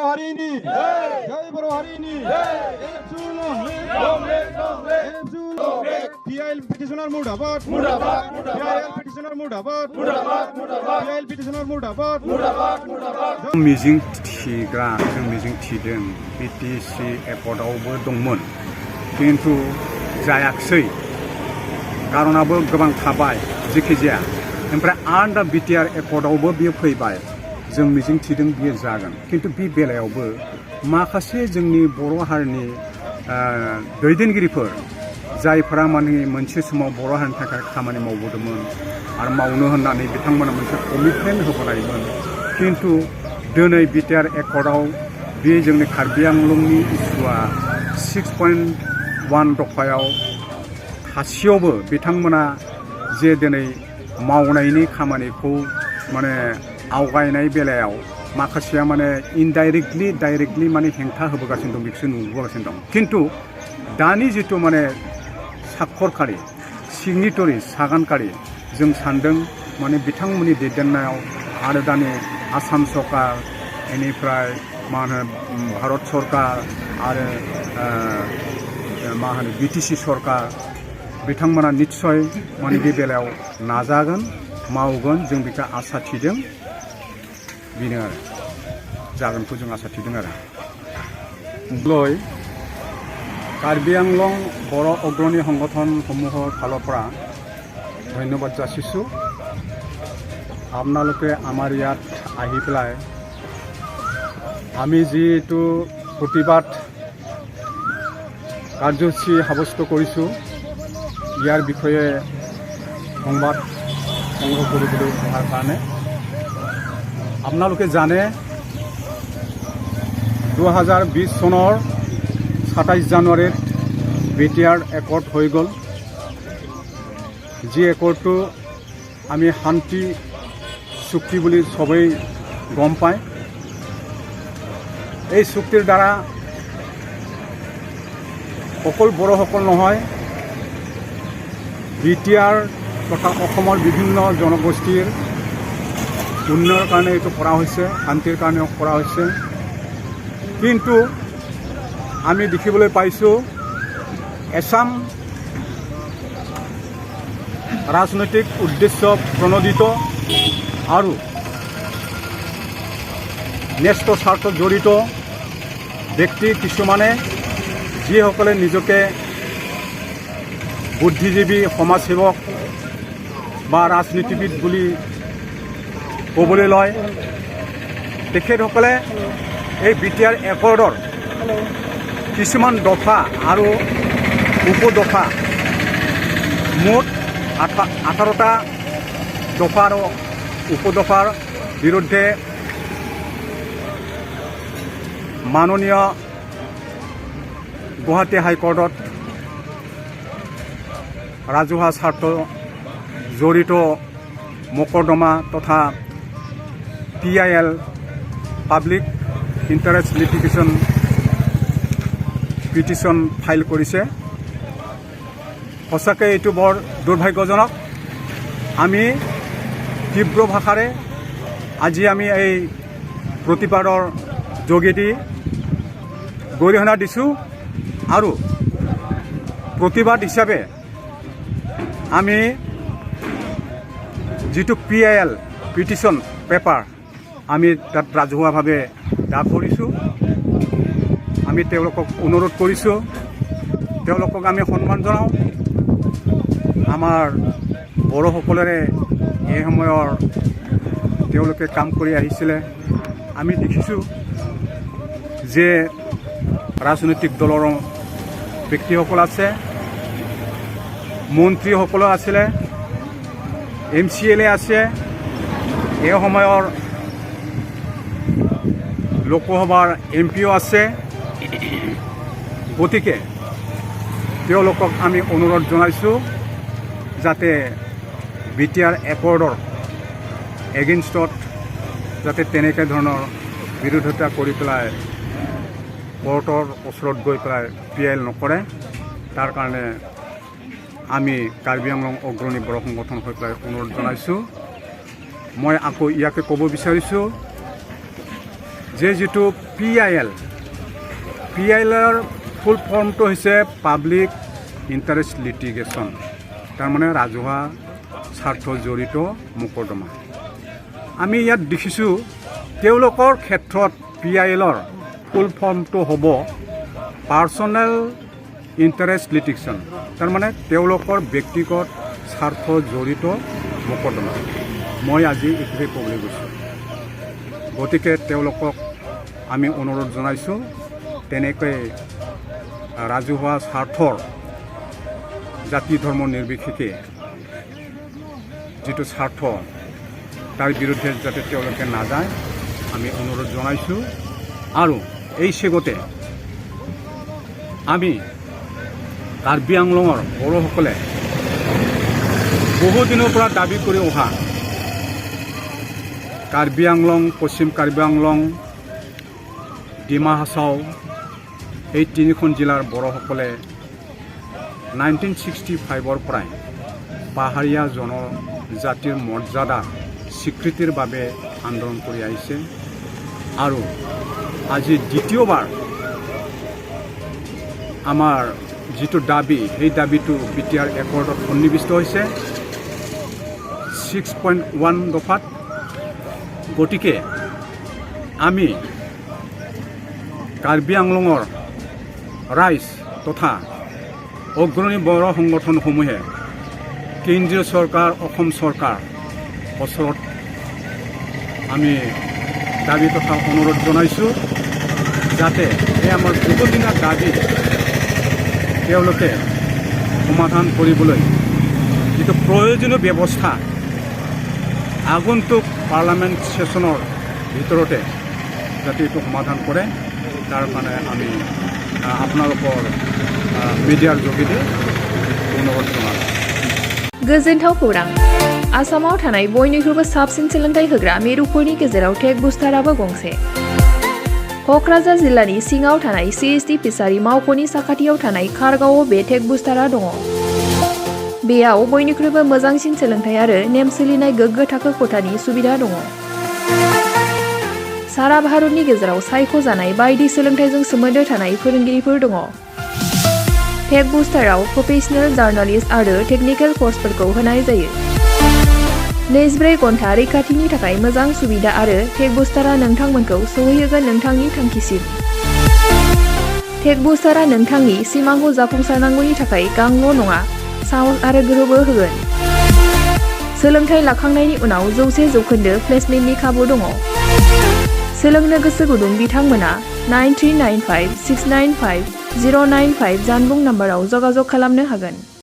Harini! Jai Baro Harini! PIL petitioner Mudabad! PIL petitioner Mudabad! PIL petitioner Mudabad! मिजिं थिग्रा जों मिजिं थिदों BTC एकर्डआवबो दंमोन किन्तु जायाखिसै कारणाबो गोबां थाबाय जेखि जाया ओमफ्राय आरो दा बिटिआर एकर्डआवबो बियो फैबाय जों मिजिं थिदों बियो जागोन किन्तु बे बेलायावबो माखासे जोंनि बर' हारिनि दैदेनगिरिफोर जायफोरा माने मोनसे समाव बर' हारिनि थाखाय खामानि मावबोदोंमोन आरो मावनो होननानै बिथांमोना मोनसे कमिटमेन्ट होबोनायमोन किन्तु दिनै बिटिआर एकर्डआव बे जोंनि कार्बि आंलंनि इस्युआ 6.1 दफायाव थासेयावबो बिथांमोना जे दिनै मावनायनि खामानिखौ माने आवगायनाय बेलायाव माखासेया माने इनडाइरेक्टलि डाइरेक्टलि माने हेंथा होबोगासिनो दं बेखौसो नुबोगासिनो दं किन्तु दानि जिथु माने साक्षरखारि सिगनेटरि सागानखारि जों सान्दों माने बिथांमोननि दैदेननायाव आरो दानि आसाम सरकार बेनिफ्राय मा होनो भारत सरकार आरो मा होनो बिटिसि सरकार बिथांमोना निस्सय माने बे बेलायाव नाजागोन मावगोन जों बेखौ आसा थिदों बेनो आरो जागोनखौ जों आसा थिदों आरो লয় কাৰ্বি আংলং বৰ অগ্ৰণী সংগঠনসমূহৰ ফালৰ পৰা ধন্যবাদ যাচিছোঁ আপোনালোকে আমাৰ ইয়াত আহি পেলাই আমি যিটো প্ৰতিবাদ কাৰ্যসূচী সাব্যস্ত কৰিছোঁ ইয়াৰ বিষয়ে সংবাদ সংগ্ৰহ কৰিবলৈ অহাৰ কাৰণে আপোনালোকে জানে 2020 চনৰ 27 জানুৱাৰীত বিটিআৰ একৰ্ড হৈ গ'ল যি একৰ্ডটো আমি শান্তি চুক্তি বুলি সবেই গম পায় এই চুক্তিৰ দ্বাৰা অকল বড়োসকল নহয় বিটিআৰ তথা অসমৰ বিভিন্ন জনগোষ্ঠীৰ উন্নয়নৰ কাৰণে এইটো কৰা হৈছে শান্তিৰ কাৰণেও কৰা হৈছে কিন্তু আমি দেখিবলৈ পাইছোঁ এছাম ৰাজনৈতিক উদ্দেশ্য প্ৰণোদিত আৰু ন্যস্ত স্বাৰ্থত জড়িত ব্যক্তি কিছুমানে যিসকলে নিজকে বুদ্ধিজীৱী সমাজসেৱক বা ৰাজনীতিবিদ বুলি ক'বলৈ লয় তেখেতসকলে এই বিটিআৰ একৰ্ডৰ কিছুমান দফা আৰু উপদফা মুঠ 18টা দফা আৰু উপদফাৰ বিৰুদ্ধে মাননীয় গুৱাহাটী হাইকোৰ্টত ৰাজহুৱা স্বাৰ্থ জড়িত মোকৰ্দমা তথা PIL public interest litigation petition file কৰিছে সঁচাকৈ এইটো বৰ দুৰ্ভাগ্যজনক আমি তীব্ৰ ভাষাৰে আজি আমি এই প্ৰতিবাদৰ যোগেদি গৰিহণা দিছোঁ আৰু প্ৰতিবাদ হিচাপে আমি যিটো PIL পিটিশ্যন পেপাৰ আমি তাত ৰাজহুৱাভাৱে দাখ কৰিছোঁ আমি তেওঁলোকক অনুৰোধ কৰিছোঁ তেওঁলোকক আমি সন্মান জনাওঁ আমাৰ বড়োসকলেৰে এই সময়ৰ তেওঁলোকে কাম কৰি আহিছিলে আমি দেখিছোঁ যে ৰাজনৈতিক দলৰ ব্যক্তিসকল আছে মন্ত্ৰীসকলো আছিলে MCLA আছে এই সময়ৰ লোকসভাৰ MPও আছে গতিকে তেওঁলোকক আমি অনুৰোধ জনাইছোঁ যাতে বিটিআৰ একৰ্ডৰ এগেইনষ্টত যাতে তেনেকৈ ধৰণৰ বিৰোধিতা কৰি পেলাই কোৰ্টৰ ওচৰত গৈ পেলাই PIL নকৰে তাৰ কাৰণে আমি কাৰ্বি আংলং অগ্ৰণী বড়ো সংগঠন হৈ পেলাই অনুৰোধ জনাইছোঁ মই আকৌ ইয়াকে ক'ব বিচাৰিছোঁ যে যিটো PIL PILৰ ফুল ফৰ্মটো হৈছে পাব্লিক ইণ্টাৰেষ্ট লিটিগেশ্যন, তাৰমানে ৰাজহুৱা স্বাৰ্থ জড়িত মোকৰ্দমা। আমি ইয়াত দেখিছোঁ তেওঁলোকৰ ক্ষেত্ৰত PILৰ ফুল ফৰ্মটো হ'ব পাৰ্চনেল ইণ্টাৰেষ্ট লিটিগেশ্যন, তাৰমানে তেওঁলোকৰ ব্যক্তিগত স্বাৰ্থ জড়িত মোকৰ্দমা। মই আজি এইটোৱে ক'বলৈ গৈছোঁ। গতিকে তেওঁলোকক আমি অনুৰোধ জনাইছোঁ তেনেকৈ ৰাজহুৱা স্বাৰ্থৰ জাতি ধৰ্ম নিৰ্বিশেষে যিটো স্বাৰ্থ তাৰ বিৰুদ্ধে যাতে তেওঁলোকে নাযায় আমি অনুৰোধ জনাইছোঁ। আৰু এই চেগতে আমি কাৰ্বি আংলঙৰ বড়োসকলে বহুদিনৰ পৰা দাবী কৰি অহা কাৰ্বি আংলং, পশ্চিম কাৰ্বি আংলং, ডিমা হাছাও এই তিনিখন জিলাৰ বড়োসকলে 1965ৰ পৰাই পাহাৰীয়া জনজাতিৰ মৰ্যাদা স্বীকৃতিৰ বাবে আন্দোলন কৰি আহিছে। আৰু আজি দ্বিতীয়বাৰ আমাৰ যিটো দাবী সেই দাবীটো BTR একৰ্ডত সন্নিৱিষ্ট হৈছে 6.1 দফাত। গতিকে আমি কাৰ্বি আংলঙৰ ৰাইজ তথা অগ্ৰণী বড়ো সংগঠনসমূহে কেন্দ্ৰীয় চৰকাৰ, অসম চৰকাৰ ওচৰত আমি দাবী তথা অনুৰোধ জনাইছোঁ যাতে এই আমাৰ বহুদিনীয়া দাবী তেওঁলোকে সমাধান কৰিবলৈ যিটো প্ৰয়োজনীয় ব্যৱস্থা আগন্তুক পাৰ্লামেণ্ট ছেছনৰ ভিতৰতে যাতে এইটো সমাধান কৰে তাৰ কাৰণে আমি আপোনালোকৰ মিডিয়াৰ যোগেদি অনুৰোধ জনালোঁ। गोजोनथाव खौरां। आसामाव थानाय बयनिख्रुइबो साबसिन सोलोंथाइ होग्रा मिरुफोरनि गेजेराव टेक बुस्टाराबो गंसे। क'क्राझार जिल्लानि सिङाव थानाय CST फिसारि मावख'नि साखाथियाव थानाय खारगावआव बे टेक बुस्टारा दङ। बेयाव बयनिख्रुइबो मोजांसिन सोलोंथाइ आरो नेम सोलिनाय गोग्गो थाखो खथानि सुबिदा दङ। सारा भारतनि गेजेराव सायख'जानाय बायदि सोलोंथाइजों सोमोन्दो थानाय फोरोंगिरिफोर दङ। टेक बुस्टाराव प्रफेशनेल जार्नालिस्ट आरो टेकनिकेल कर्सफोरखौ होनाय जायो। 24 घन्टा रैखाथिनि थाखाय मोजां सुबिदा आरो टेक बुस्टारा नोंथांमोनखौ सौहैहोगोन नोंथांनि थांखिसिम। टेक बुस्टारा नोंथांनि सिमांखौ जाफुंसारनांगौनि थाखाय गांल' नङा, साहस आरो गोहोबो होगोन। सोलोंथाइ लाखांनायनि उनाव 100% प्लेसमेन्टनि खाबु दङ। सोलोंनो गोसो गुदुं बिथांमोना 9395695095 जानबुं नाम्बाराव जगाजग खालामनो हागोन।